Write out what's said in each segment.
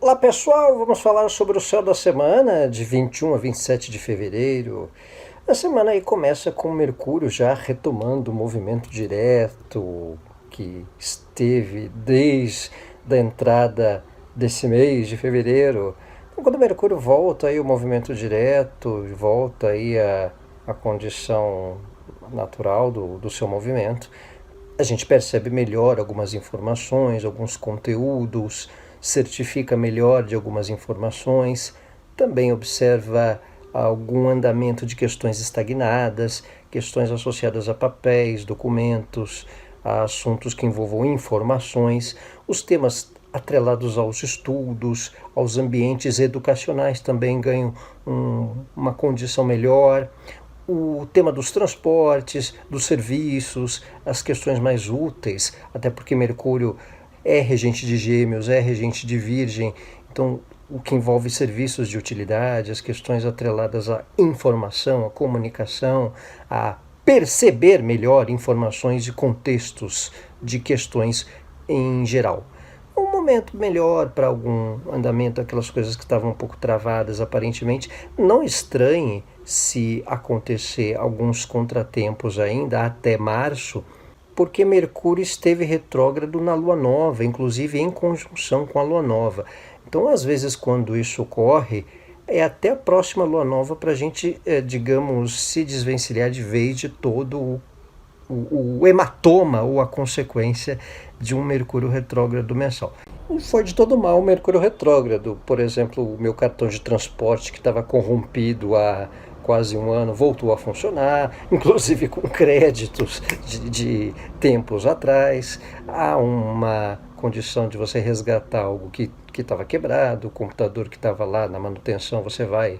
Olá pessoal, vamos falar sobre o céu da semana de 21 a 27 de fevereiro. A semana aí começa com Mercúrio já retomando o movimento direto que esteve desde a entrada desse mês de fevereiro. Então, quando Mercúrio volta aí o movimento direto, volta aí a condição natural do seu movimento, a gente percebe melhor algumas informações, alguns conteúdos, certifica melhor de algumas informações, também observa algum andamento de questões estagnadas, questões associadas a papéis, documentos, a assuntos que envolvam informações, os temas atrelados aos estudos, aos ambientes educacionais também ganham uma condição melhor. O tema dos transportes, dos serviços, as questões mais úteis, até porque Mercúrio é regente de Gêmeos, é regente de Virgem, então o que envolve serviços de utilidade, as questões atreladas à informação, à comunicação, a perceber melhor informações e contextos de questões em geral. Um momento melhor para algum andamento, aquelas coisas que estavam um pouco travadas aparentemente. Não estranhe se acontecer alguns contratempos ainda até março, porque Mercúrio esteve retrógrado na Lua Nova, inclusive em conjunção com a Lua Nova. Então, às vezes, quando isso ocorre, é até a próxima Lua Nova para a gente, digamos, se desvencilhar de vez de todo o hematoma ou a consequência de um Mercúrio retrógrado mensal. Não foi de todo mal o Mercúrio retrógrado. Por exemplo, o meu cartão de transporte que estava corrompido há quase um ano voltou a funcionar, inclusive com créditos de tempos atrás. Há uma condição de você resgatar algo que estava quebrado, o computador que estava lá na manutenção, você vai,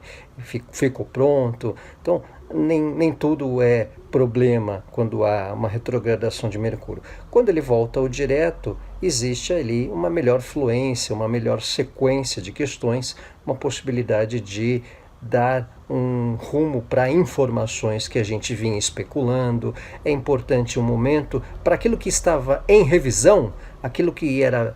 ficou pronto. Então, nem tudo é problema quando há uma retrogradação de Mercúrio. Quando ele volta ao direto, existe ali uma melhor fluência, uma melhor sequência de questões, uma possibilidade de dar um rumo para informações que a gente vinha especulando. É importante um momento para aquilo que estava em revisão, aquilo que era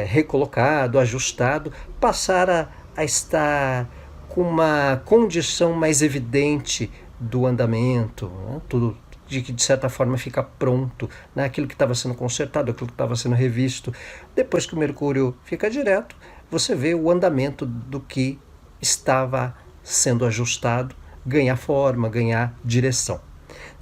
recolocado, ajustado, passar a estar com uma condição mais evidente do andamento, né? Tudo de que de certa forma fica pronto, né? Aquilo que estava sendo consertado, aquilo que estava sendo revisto. Depois que o Mercúrio fica direto, você vê o andamento do que estava sendo ajustado ganhar forma, ganhar direção.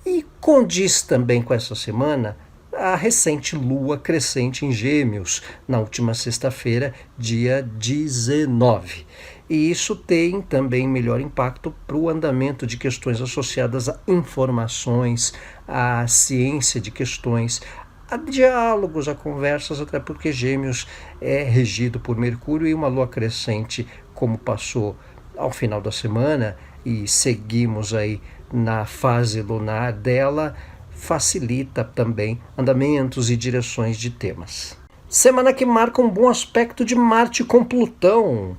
E condiz também com essa semana a recente lua crescente em Gêmeos, na última sexta-feira, dia 19. E isso tem também melhor impacto para o andamento de questões associadas a informações, à ciência de questões, a diálogos, a conversas, até porque Gêmeos é regido por Mercúrio e uma lua crescente, como passou ao final da semana, e seguimos aí na fase lunar dela, facilita também andamentos e direções de temas. Semana que marca um bom aspecto de Marte com Plutão.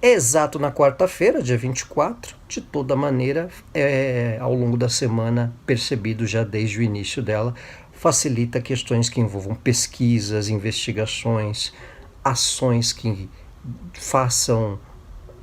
Exato na quarta-feira, dia 24, de toda maneira, ao longo da semana, percebido já desde o início dela, facilita questões que envolvam pesquisas, investigações, ações que façam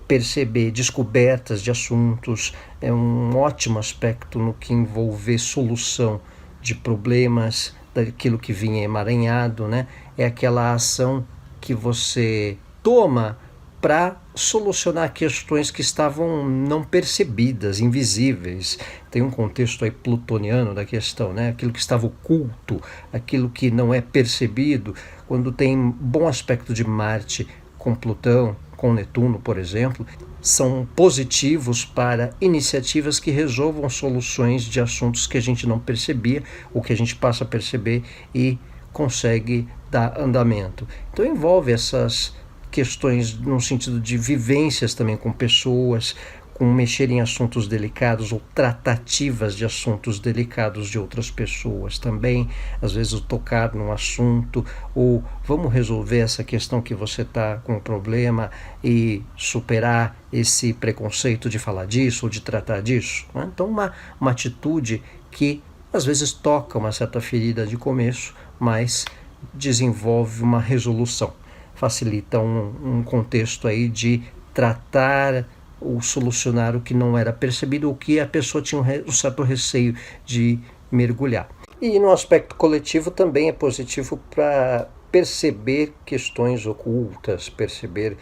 perceber descobertas de assuntos. É um ótimo aspecto no que envolver solução de problemas, daquilo que vinha emaranhado, né? É aquela ação que você toma para solucionar questões que estavam não percebidas, invisíveis. Tem um contexto aí plutoniano da questão, né? Aquilo que estava oculto, aquilo que não é percebido. Quando tem bom aspecto de Marte com Plutão, com Netuno, por exemplo, são positivos para iniciativas que resolvam soluções de assuntos que a gente não percebia, ou que a gente passa a perceber e consegue dar andamento. Então envolve essas questões no sentido de vivências também com pessoas, com mexer em assuntos delicados ou tratativas de assuntos delicados de outras pessoas também, às vezes o tocar num assunto, ou vamos resolver essa questão que você está com um problema e superar esse preconceito de falar disso ou de tratar disso, né? Então uma atitude que às vezes toca uma certa ferida de começo, mas desenvolve uma resolução. facilita um contexto aí de tratar ou solucionar o que não era percebido, o que a pessoa tinha um certo receio de mergulhar. E no aspecto coletivo também é positivo para perceber questões ocultas, perceber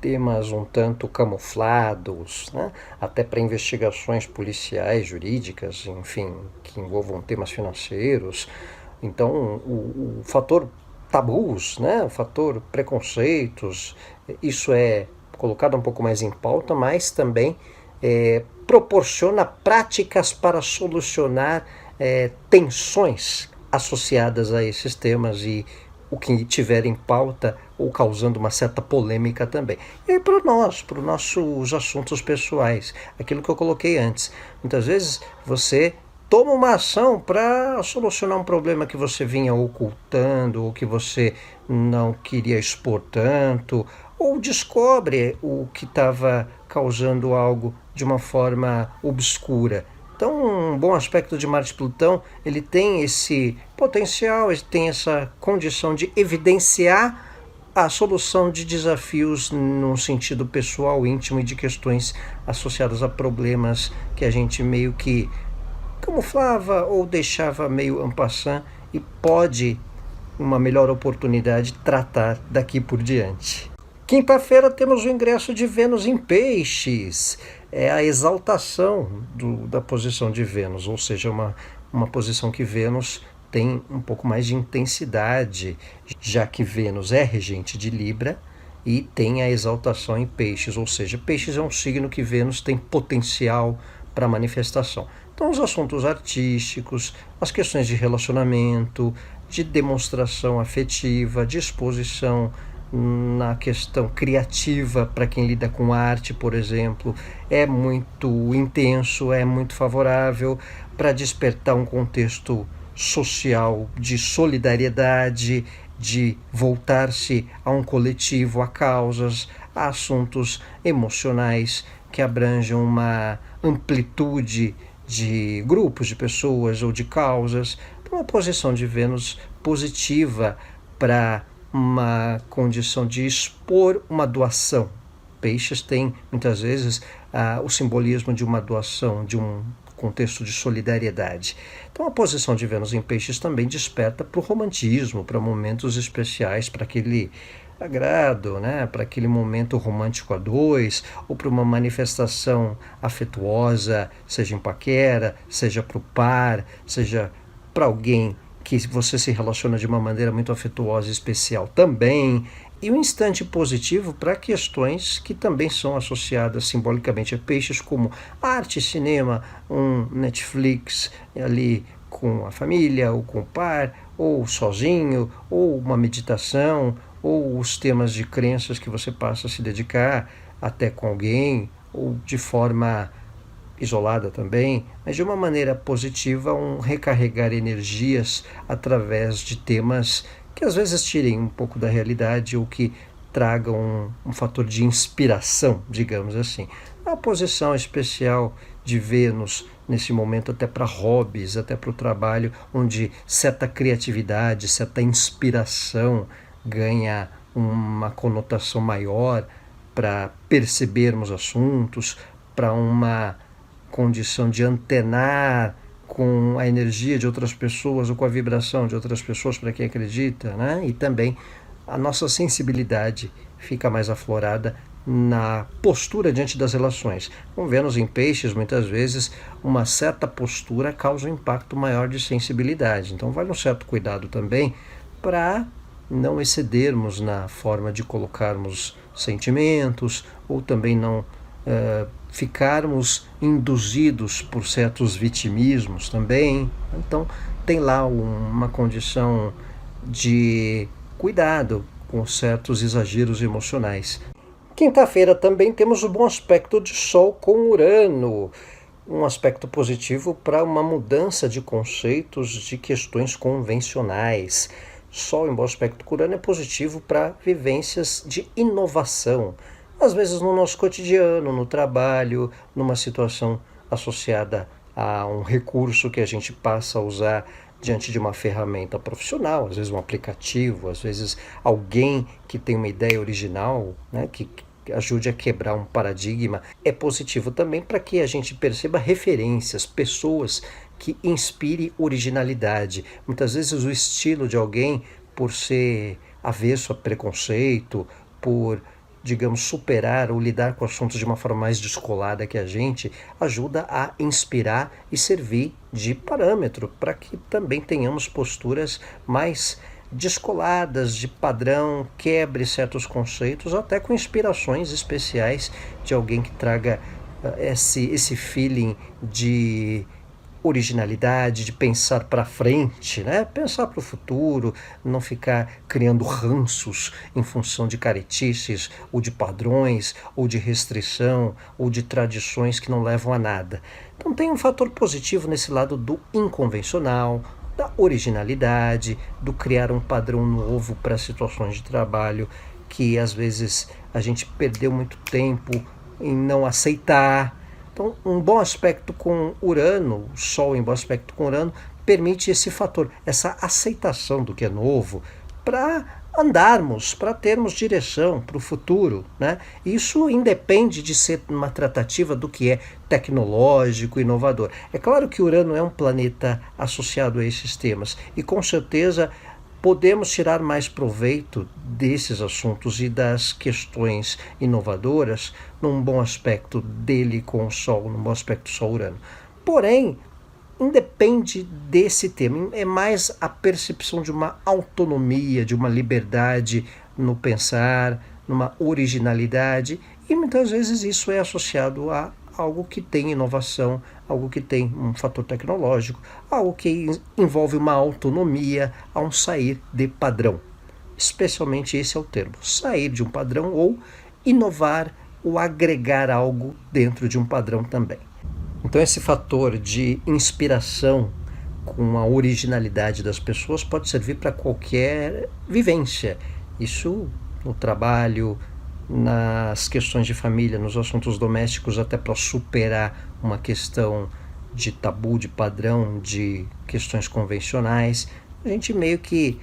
temas um tanto camuflados, né? Até para investigações policiais, jurídicas, enfim, que envolvam temas financeiros. Então, o fator tabus, né? O fator preconceitos, isso é colocado um pouco mais em pauta, mas também proporciona práticas para solucionar tensões associadas a esses temas e o que tiver em pauta ou causando uma certa polêmica também. E para os nossos assuntos pessoais, aquilo que eu coloquei antes. Muitas vezes você toma uma ação para solucionar um problema que você vinha ocultando ou que você não queria expor tanto, ou descobre o que estava causando algo de uma forma obscura. Então, um bom aspecto de Marte-Plutão, ele tem esse potencial, ele tem essa condição de evidenciar a solução de desafios num sentido pessoal, íntimo e de questões associadas a problemas que a gente meio que camuflava ou deixava meio en passant e pode, uma melhor oportunidade, tratar daqui por diante. Quinta-feira temos o ingresso de Vênus em Peixes. É a exaltação da posição de Vênus, ou seja, uma posição que Vênus tem um pouco mais de intensidade, já que Vênus é regente de Libra e tem a exaltação em Peixes, ou seja, Peixes é um signo que Vênus tem potencial para manifestação. Então, os assuntos artísticos, as questões de relacionamento, de demonstração afetiva, de exposição na questão criativa, para quem lida com arte, por exemplo, é muito intenso, é muito favorável para despertar um contexto social de solidariedade, de voltar-se a um coletivo, a causas, a assuntos emocionais que abranjam uma amplitude de grupos de pessoas ou de causas. Então, uma posição de Vênus positiva para uma condição de expor uma doação. Peixes tem, muitas vezes, o simbolismo de uma doação, de um contexto de solidariedade. Então, a posição de Vênus em Peixes também desperta para o romantismo, para momentos especiais, para aquele agrado, né? Para aquele momento romântico a dois, ou para uma manifestação afetuosa, seja em paquera, seja para o par, seja para alguém que você se relaciona de uma maneira muito afetuosa e especial também, e um instante positivo para questões que também são associadas simbolicamente a Peixes, como arte, cinema, um Netflix ali com a família, ou com o par, ou sozinho, ou uma meditação, ou os temas de crenças que você passa a se dedicar até com alguém, ou de forma isolada também, mas de uma maneira positiva, um recarregar energias através de temas que às vezes tirem um pouco da realidade ou que tragam um fator de inspiração, digamos assim. A posição especial de Vênus nesse momento até para hobbies, até para o trabalho, onde certa criatividade, certa inspiração ganha uma conotação maior para percebermos assuntos, para uma condição de antenar com a energia de outras pessoas ou com a vibração de outras pessoas para quem acredita, né? E também a nossa sensibilidade fica mais aflorada na postura diante das relações. Com Vênus em Peixes, muitas vezes, uma certa postura causa um impacto maior de sensibilidade. Então, vale um certo cuidado também para não excedermos na forma de colocarmos sentimentos ou também não ficarmos induzidos por certos vitimismos também. Então, tem lá uma condição de cuidado com certos exageros emocionais. Quinta-feira também temos o bom aspecto de Sol com Urano, um aspecto positivo para uma mudança de conceitos de questões convencionais. Sol em bom aspecto com Urano é positivo para vivências de inovação, às vezes no nosso cotidiano, no trabalho, numa situação associada a um recurso que a gente passa a usar diante de uma ferramenta profissional, às vezes um aplicativo, às vezes alguém que tem uma ideia original, né, que ajude a quebrar um paradigma, é positivo também para que a gente perceba referências, pessoas que inspirem originalidade. Muitas vezes o estilo de alguém, por ser avesso a preconceito, por, digamos, superar ou lidar com assuntos de uma forma mais descolada que a gente, ajuda a inspirar e servir de parâmetro para que também tenhamos posturas mais descoladas, de padrão, quebre certos conceitos, até com inspirações especiais de alguém que traga esse feeling de originalidade, de pensar para frente, né? Pensar para o futuro, não ficar criando ranços em função de caretices, ou de padrões, ou de restrição, ou de tradições que não levam a nada. Então tem um fator positivo nesse lado do inconvencional, da originalidade, do criar um padrão novo para situações de trabalho que às vezes a gente perdeu muito tempo em não aceitar. Então, um bom aspecto com Urano, o Sol em bom aspecto com Urano, permite esse fator, essa aceitação do que é novo, para andarmos, para termos direção para o futuro, né? Isso independe de ser uma tratativa do que é tecnológico, inovador. É claro que Urano é um planeta associado a esses temas e com certeza podemos tirar mais proveito desses assuntos e das questões inovadoras num bom aspecto dele com o Sol, num bom aspecto Sol-Urano. Porém, independe desse tema, é mais a percepção de uma autonomia, de uma liberdade no pensar, numa originalidade, e muitas vezes isso é associado a algo que tem inovação, algo que tem um fator tecnológico, algo que envolve uma autonomia, a um sair de padrão. Especialmente esse é o termo, sair de um padrão ou inovar ou agregar algo dentro de um padrão também. Então esse fator de inspiração com a originalidade das pessoas pode servir para qualquer vivência. Isso no trabalho, nas questões de família, nos assuntos domésticos, até para superar uma questão de tabu, de padrão, de questões convencionais. A gente meio que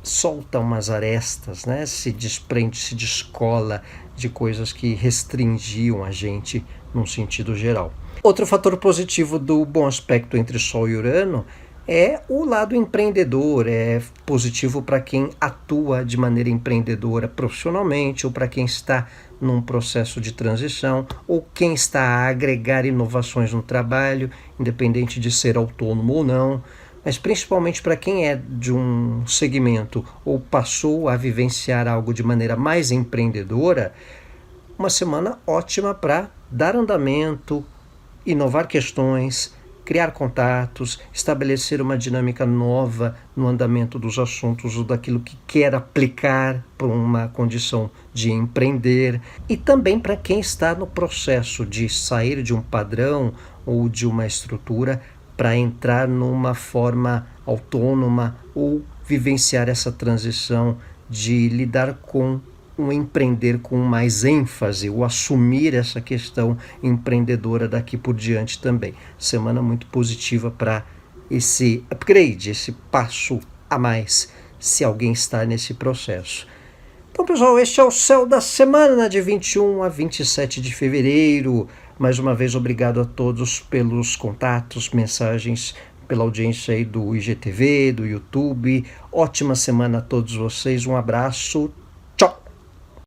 solta umas arestas, né? Se desprende, se descola de coisas que restringiam a gente num sentido geral. Outro fator positivo do bom aspecto entre Sol e Urano é o lado empreendedor, é positivo para quem atua de maneira empreendedora profissionalmente ou para quem está num processo de transição ou quem está a agregar inovações no trabalho, independente de ser autônomo ou não, mas principalmente para quem é de um segmento ou passou a vivenciar algo de maneira mais empreendedora, uma semana ótima para dar andamento, inovar questões, criar contatos, estabelecer uma dinâmica nova no andamento dos assuntos ou daquilo que quer aplicar para uma condição de empreender. E também para quem está no processo de sair de um padrão ou de uma estrutura para entrar numa forma autônoma ou vivenciar essa transição de lidar com um empreender com mais ênfase, ou assumir essa questão empreendedora daqui por diante também. Semana muito positiva para esse upgrade, esse passo a mais, se alguém está nesse processo. Então, pessoal, este é o Céu da Semana de 21 a 27 de fevereiro. Mais uma vez, obrigado a todos pelos contatos, mensagens, pela audiência aí do IGTV, do YouTube. Ótima semana a todos vocês, um abraço.